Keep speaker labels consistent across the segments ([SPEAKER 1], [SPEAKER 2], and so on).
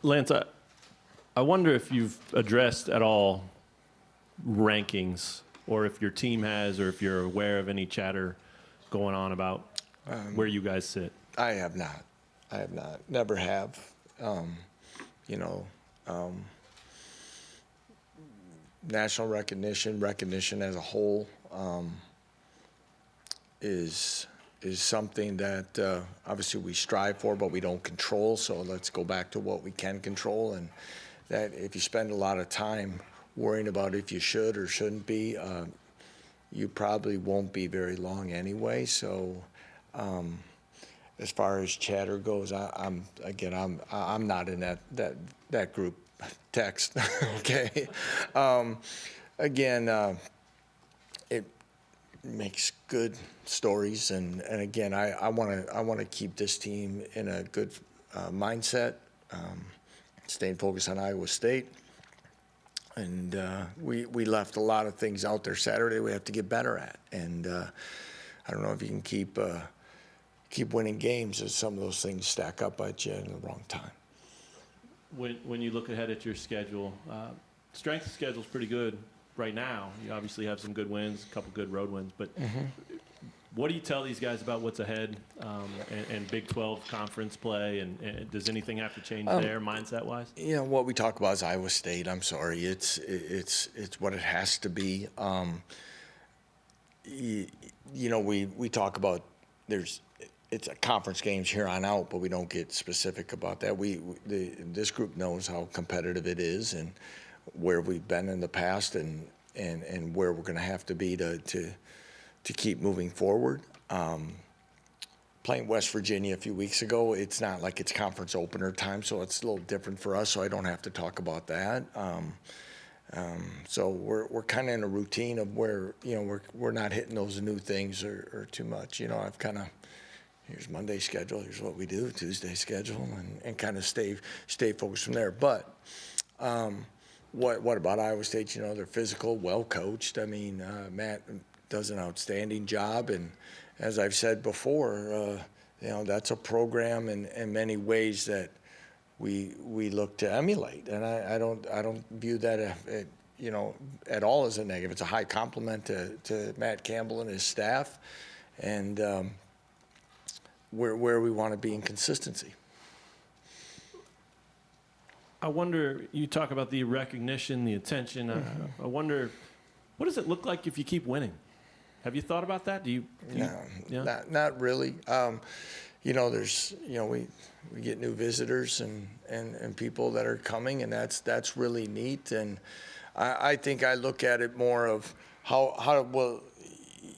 [SPEAKER 1] Lance, I wonder if you've addressed at all rankings, or if your team has, or if you're aware of any chatter going on about where you guys sit.
[SPEAKER 2] I have not. I have not. Never have. You know, national recognition as a whole, is something that obviously we strive for, but we don't control. So let's go back to what we can control, and that if you spend a lot of time worrying about if you should or shouldn't be, you probably won't be very long anyway. So as far as chatter goes, I'm not in that group text. Okay. It makes good stories, and again, I want to keep this team in a good mindset, staying focused on Iowa State. And we left a lot of things out there Saturday we have to get better at. And I don't know if you can keep winning games as some of those things stack up at you in the wrong time.
[SPEAKER 1] When you look ahead at your schedule, strength of schedule is pretty good right now. You obviously have some good wins, a couple good road wins. But what do you tell these guys about what's ahead, and Big 12 conference play? And does anything have to change there, mindset-wise?
[SPEAKER 2] You know, what we talk about is Iowa State. I'm sorry. It's what it has to be. You know, we talk about it's a conference games here on out, but we don't get specific about that. This group knows how competitive it is and where we've been in the past and where we're going to have to be to keep moving forward. Playing West Virginia a few weeks ago, it's not like it's conference opener time, so it's a little different for us, so I don't have to talk about that. So we're kind of in a routine of where, you know, we're not hitting those new things or too much. You know, I've kind of, here's Monday's schedule, here's what we do, Tuesday's schedule, and kind of stay focused from there. But what about Iowa State? You know, they're physical, well coached. I mean, Matt does an outstanding job, and as I've said before, you know, that's a program in many ways that we look to emulate, and I don't view that you know, at all as a negative. It's a high compliment to Matt Campbell and his staff, and where we want to be in consistency.
[SPEAKER 1] I wonder, you talk about the recognition, the attention. I wonder, what does it look like if you keep winning? Have you thought about that?
[SPEAKER 2] No, not really. You know, we get new visitors and people that are coming, and that's really neat. And I think I look at it more of how well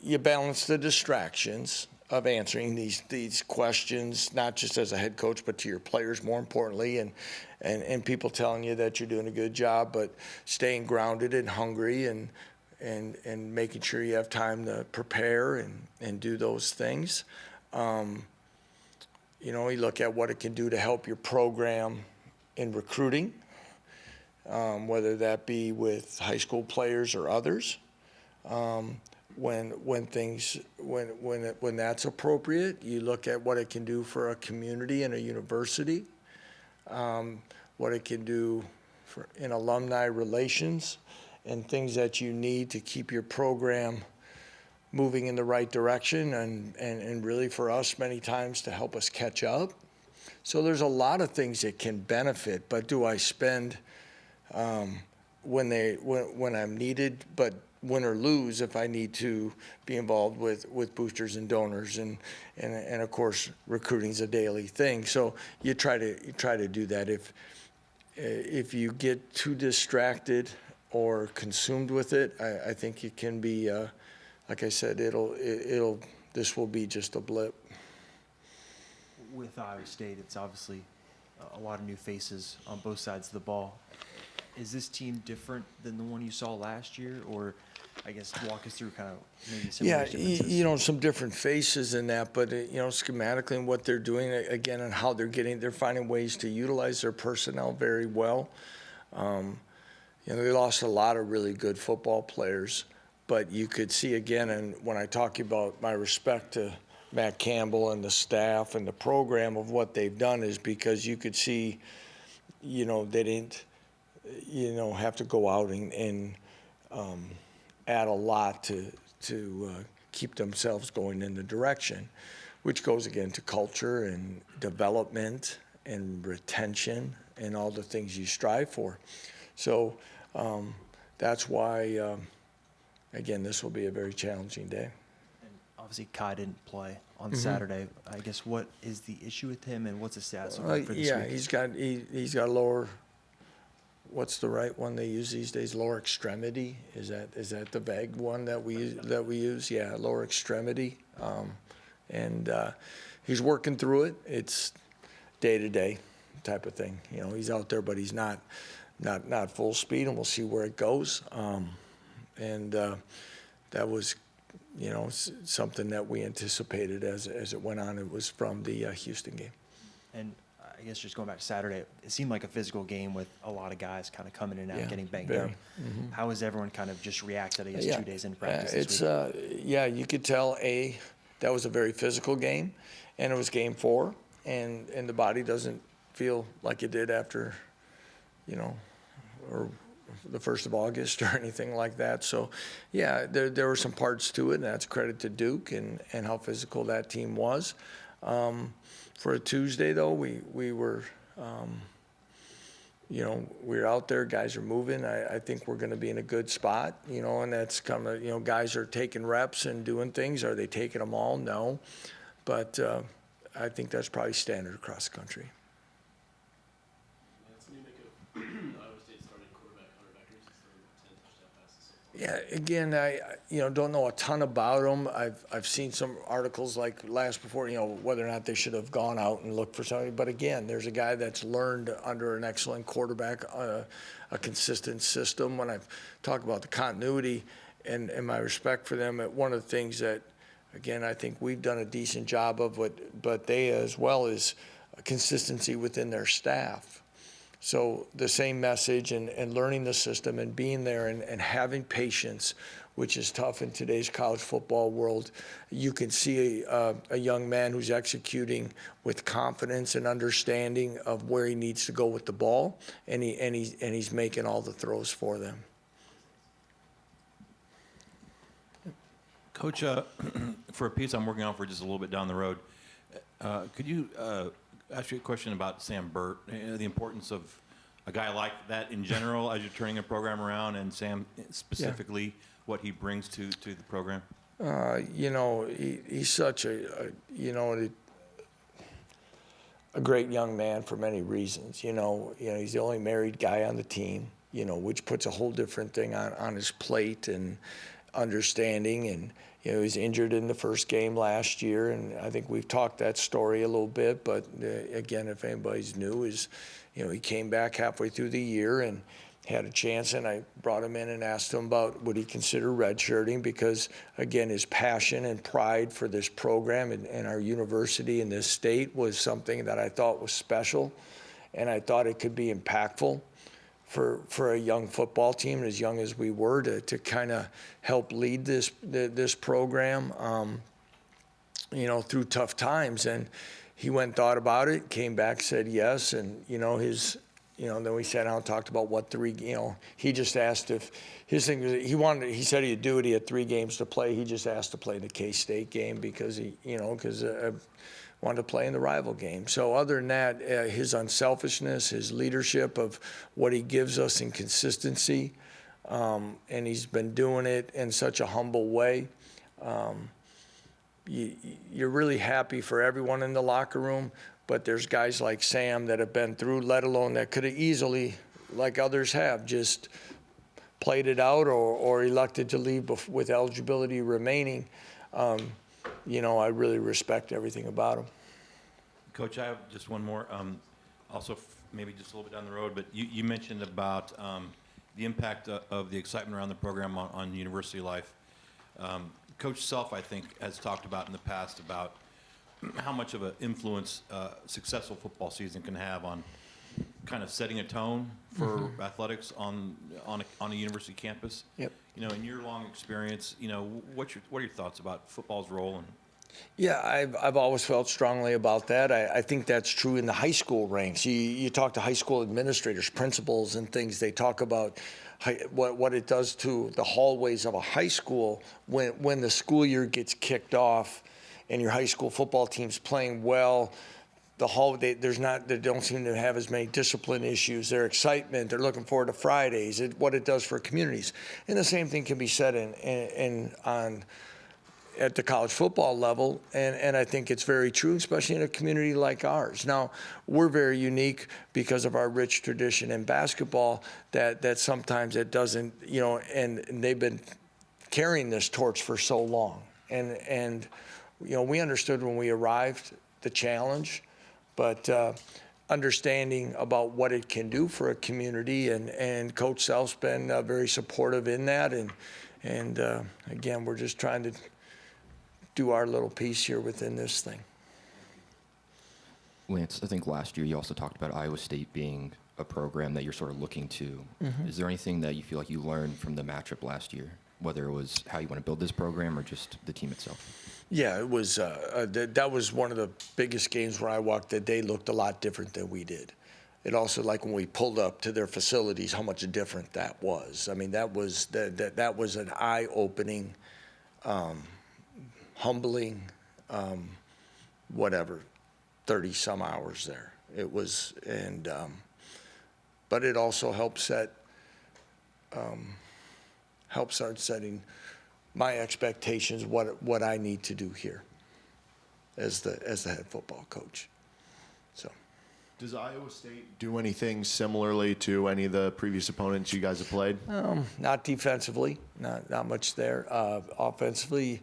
[SPEAKER 2] you balance the distractions of answering these questions, not just as a head coach, but to your players more importantly, and people telling you that you're doing a good job, but staying grounded and hungry and making sure you have time to prepare and do those things. You know, you look at what it can do to help your program in recruiting, whether that be with high school players or others. When that's appropriate, you look at what it can do for a community and a university, what it can do in alumni relations, and things that you need to keep your program moving in the right direction, and really for us many times to help us catch up. So there's a lot of things that can benefit, but do I spend when I'm needed, but win or lose if I need to be involved with boosters and donors, and of course recruiting's a daily thing. So you try to do that. If you get too distracted or consumed with it, I think it can be, like I said, this will be just a blip.
[SPEAKER 3] With Iowa State, it's obviously a lot of new faces on both sides of the ball. Is this team different than the one you saw last year, or I guess walk us through kind of maybe some of those differences?
[SPEAKER 2] You know, some different faces in that, but you know, schematically and what they're doing again and how they're finding ways to utilize their personnel very well. You know, they lost a lot of really good football players, but you could see again, and when I talk about my respect to Matt Campbell and the staff and the program of what they've done, is because you could see they didn't, have to go out and add a lot to keep themselves going in the direction, which goes again to culture and development and retention and all the things you strive for. So that's why, again, this will be a very challenging day.
[SPEAKER 3] And obviously, Kai didn't play on Saturday. I guess what is the issue with him, and what's the status look like for this week?
[SPEAKER 2] He's got lower. What's the right one they use these days? Lower extremity. Is that the vague one that we use? Yeah, lower extremity. And he's working through it. It's day to day type of thing. He's out there, but he's not full speed, and we'll see where it goes. And that was, something that we anticipated as it went on. It was from the Houston game.
[SPEAKER 3] And I guess just going back to Saturday, it seemed like a physical game with a lot of guys kind of coming in and out, getting banged up. How has everyone kind of just reacted, I guess, 2 days into practice this week?
[SPEAKER 2] You could tell, that was a very physical game, and it was game 4, and the body doesn't feel like it did after, or the 1st of August or anything like that. So, there were some parts to it, and that's credit to Duke and how physical that team was. For a Tuesday, though, we were, we were out there. Guys are moving. I think we're going to be in a good spot, and that's kind of, guys are taking reps and doing things. Are they taking them all? No. But I think that's probably standard across the country. Yeah, again, I don't know a ton about them. I've seen some articles like before, whether or not they should have gone out and looked for somebody. But again, there's a guy that's learned under an excellent quarterback, a consistent system. When I talk about the continuity and my respect for them, one of the things that, again, I think we've done a decent job of, but they as well, is consistency within their staff. So the same message and learning the system and being there and having patience, which is tough in today's college football world. You can see a young man who's executing with confidence and understanding of where he needs to go with the ball, and he's making all the throws for them.
[SPEAKER 4] Coach, for a piece I'm working on for just a little bit down the road, could you ask you a question about Sam Burt, the importance of a guy like that in general as you're turning a program around, and Sam specifically, what he brings to the program? He's such a great young man for many reasons. He's the only married guy on the team, which puts a whole different thing on his plate and understanding. And he was injured in the first game last year, and I think we've talked that story a little bit. But again, if anybody's new, he came back halfway through the year and had a chance, and I brought him in and asked him about would he consider redshirting, because again, his passion and pride for this program and our university in this state was something that I thought was special, and I thought it could be impactful for a young football team, as young as we were, to kind of help lead this program, through tough times. And he went and thought about it, came back, said yes, and then we sat down and talked about what he just asked if his thing was, he said he'd do it. He had 3 games to play. He just asked to play the K-State game because wanted to play in the rival game. So other than that, his unselfishness, his leadership of what he gives us in consistency, and he's been doing it in such a humble way. You're really happy for everyone in the locker room, but there's guys like Sam that have been through, let alone that could have easily, like others have, just played it out or elected to leave with eligibility remaining. I really respect everything about him. Coach, I have just one more. Also, maybe just a little bit down the road, but you mentioned about the impact of the excitement around the program on university life. Coach Self, I think, has talked about in the past about how much of an influence a successful football season can have on kind of setting a tone for athletics on a university campus.
[SPEAKER 2] Yep.
[SPEAKER 4] In your long experience, what are your thoughts about football's role? Yeah, I've always felt strongly about that. I think that's true in the high school ranks. You talk to high school administrators, principals, and things. They talk about what it does to the hallways of a high school when the school year gets kicked off, and your high school football team's playing well. They don't seem to have as many discipline issues. Their excitement, they're looking forward to Fridays. What it does for communities, and the same thing can be said at the college football level, and I think it's very true, especially in a community like ours. Now, we're very unique because of our rich tradition in basketball that sometimes it doesn't, and they've been carrying this torch for so long. And we understood when we arrived the challenge, but understanding about what it can do for a community, and Coach Self's been very supportive in that, and again, we're just trying to do our little piece here within this thing.
[SPEAKER 5] Lance, I think last year you also talked about Iowa State being a program that you're sort of looking to.
[SPEAKER 4] Mm-hmm.
[SPEAKER 5] Is there anything that you feel like you learned from the matchup last year, whether it was how you want to build this program or just the team itself?
[SPEAKER 4] Yeah, it was. That was one of the biggest games where I walked. That they looked a lot different than we did. It also, like when we pulled up to their facilities, how much different that was. I mean, that was an eye-opening, humbling, whatever, 30 some hours there. It was, but it also helped start setting my expectations, what I need to do here as the head football coach. So.
[SPEAKER 6] Does Iowa State do anything similarly to any of the previous opponents you guys have played?
[SPEAKER 4] Not defensively, not much there. Offensively,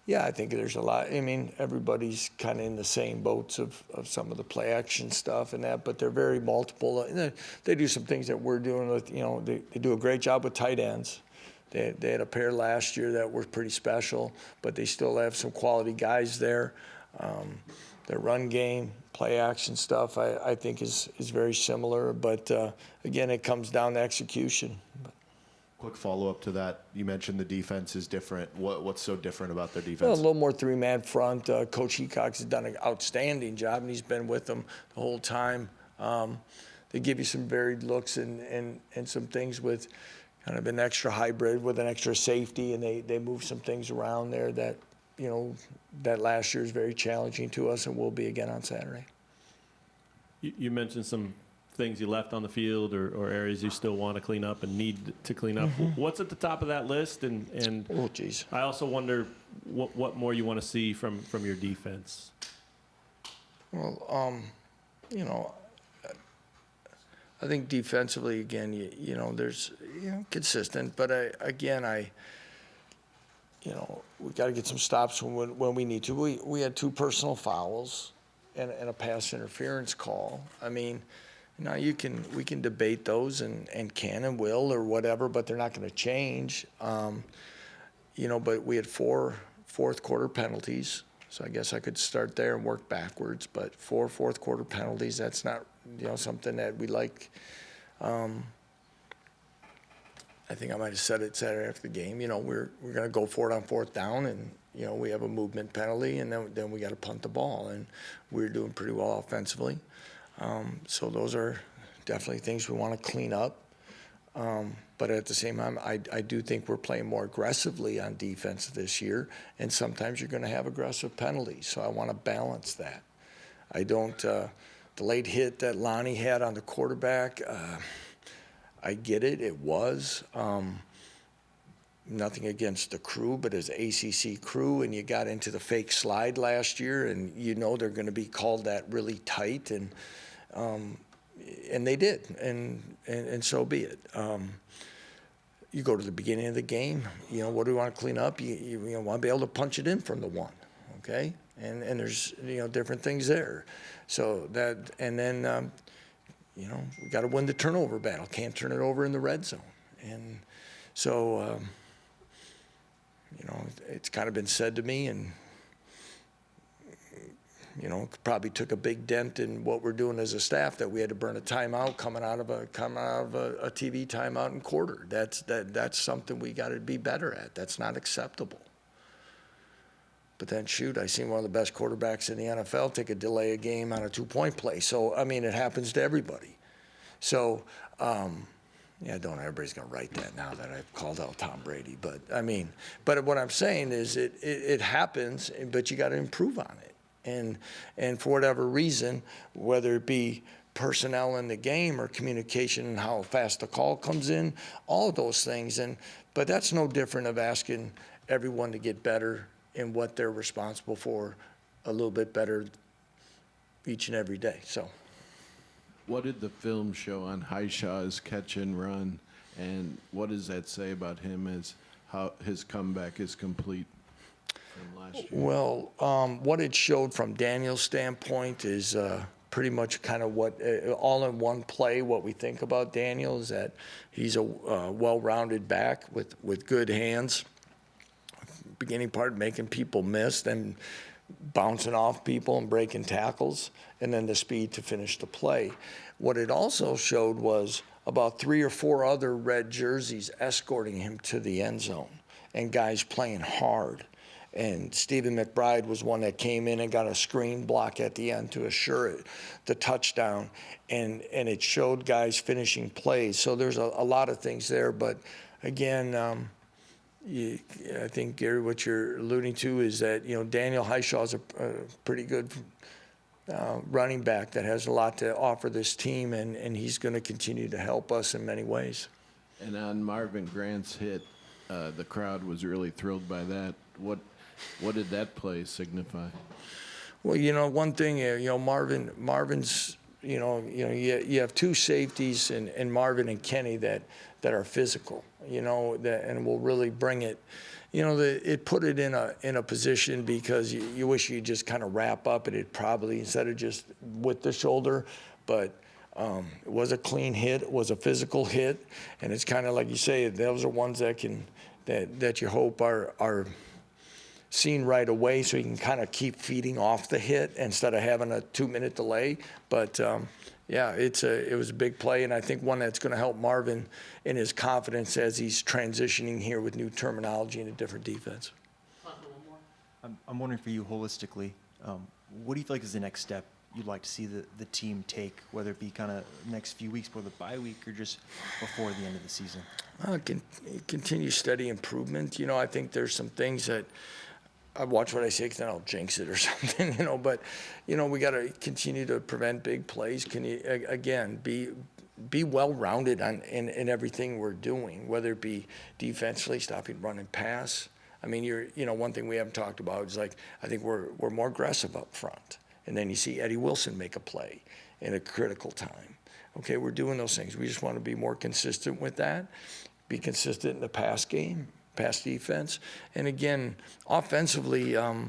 [SPEAKER 4] yeah, I think there's a lot. I mean, everybody's kind of in the same boats of some of the play action stuff and that, but they're very multiple. They do some things that we're doing with, they do a great job with tight ends. They had a pair last year that were pretty special, but they still have some quality guys there. Their run game, play action stuff, I think is very similar, but again, it comes down to execution.
[SPEAKER 6] Quick follow-up to that. You mentioned the defense is different. What's so different about their
[SPEAKER 4] Well, a
[SPEAKER 6] defense?
[SPEAKER 4] little more three-man front. Coach Heacox has done an outstanding job, and he's been with them the whole time. They give you some varied looks and some things with kind of an extra hybrid with an extra safety, and they move some things around there that, that last year is very challenging to us and will be again on Saturday.
[SPEAKER 1] You mentioned some things you left on the field or areas you still want to clean up and need to clean up. What's at the top of that list? And
[SPEAKER 4] Oh, geez.
[SPEAKER 1] I also wonder what more you want to see from your defense.
[SPEAKER 4] Well, I think defensively, again, there's consistent, but we got to get some stops when we need to. We had 2 personal fouls and a pass interference call. I mean, now we can debate those and can and will or whatever, but they're not going to change. But we had 4 fourth quarter penalties. So I guess I could start there and work backwards, but 4 fourth quarter penalties, that's not, something that we like. I think I might have said it Saturday after the game. We're going to go for it on 4th down, and we have a movement penalty, and then we got to punt the ball, and we're doing pretty well offensively. So those are definitely things we want to clean up. But at the same time, I do think we're playing more aggressively on defense this year, and sometimes you're going to have aggressive penalties. So I want to balance that. I don't. The late hit that Lonnie had on the quarterback, I get it. It was. Nothing against the crew, but as ACC crew, and you got into the fake slide last year, and they're going to be called that really tight, and they did, and so be it. You go to the beginning of the game, what do we want to clean up? You want to be able to punch it in from the 1, okay? And there's different things there. So that, and then we got to win the turnover battle. Can't turn it over in the red zone, and so it's kind of been said to me, and probably took a big dent in what we're doing as a staff, that we had to burn a timeout coming out of a TV timeout in quarter. That's something we got to be better at. That's not acceptable. But then, shoot, I seen one of the best quarterbacks in the NFL take a delay a game on a 2-point play. So, I mean, it happens to everybody. So, yeah, don't everybody's going to write that now that I've called out Tom Brady. But, I mean, but what I'm saying is it happens, but you got to improve on it. And for whatever reason, whether it be personnel in the game or communication and how fast the call comes in, all of those things. But that's no different of asking everyone to get better in what they're responsible for a little bit better each and every day. So,
[SPEAKER 7] what did the film show on Highshaw's catch and run, and what does that say about him as how his comeback is complete from last year?
[SPEAKER 4] well, what it showed from Daniel's standpoint is pretty much kind of what, all in one play, what we think about Daniel is that he's a well-rounded back with good hands. Beginning part, making people miss, then bouncing off people and breaking tackles, and then the speed to finish the play. What it also showed was about 3 or 4 other red jerseys escorting him to the end zone, and guys playing hard. And Stephen McBride was one that came in and got a screen block at the end to assure it the touchdown, and it showed guys finishing plays. So there's a lot of things there, but again, I think, Gary, what you're alluding to is that, Daniel Highshaw is a pretty good running back that has a lot to offer this team, and he's going to continue to help us in many ways.
[SPEAKER 7] And on Marvin Grant's hit, the crowd was really thrilled by that. What did that play signify?
[SPEAKER 4] Well, one thing, Marvin's, you have 2 safeties in Marvin and Kenny that are physical, and will really bring it. It put it in a position because you wish you just kind of wrap up and it probably, instead of just with the shoulder, but it was a clean hit, it was a physical hit, and it's kind of like you say, those are ones that you hope are seen right away, so you can kind of keep feeding off the hit instead of having a 2-minute delay. But yeah, it was a big play, and I think one that's going to help Marvin in his confidence as he's transitioning here with new terminology and a different defense.
[SPEAKER 3] I'm wondering for you holistically, what do you feel like is the next step you'd like to see the team take, whether it be kind of next few weeks before the bye week or just before the end of the season?
[SPEAKER 4] Continue steady improvement. I think there's some things that I watch what I say because then I'll jinx it or something, But, we got to continue to prevent big plays. Can you, again, be well-rounded in everything we're doing, whether it be defensively, stopping run and pass. I mean, one thing we haven't talked about is, like, I think we're more aggressive up front. And then you see Eddie Wilson make a play in a critical time. Okay, we're doing those things. We just want to be more consistent with that, be consistent in the pass game, pass defense. And again, offensively, I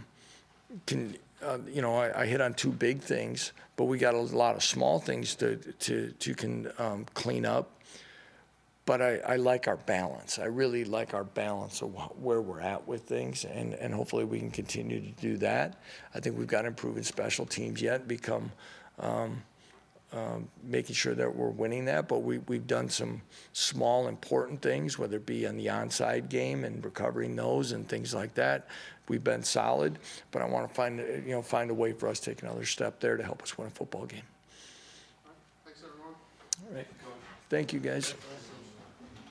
[SPEAKER 4] hit on 2 big things, but we got a lot of small things to clean up. But I like our balance. I really like our balance of where we're at with things, and hopefully we can continue to do that. I think we've got to improve in special teams yet, become making sure that we're winning that. But we've done some small, important things, whether it be on the onside game and recovering those and things like that. We've been solid, but I want to find a way for us to take another step there to help us win a football game.
[SPEAKER 8] Thanks, everyone.
[SPEAKER 4] All right. Thank you, guys.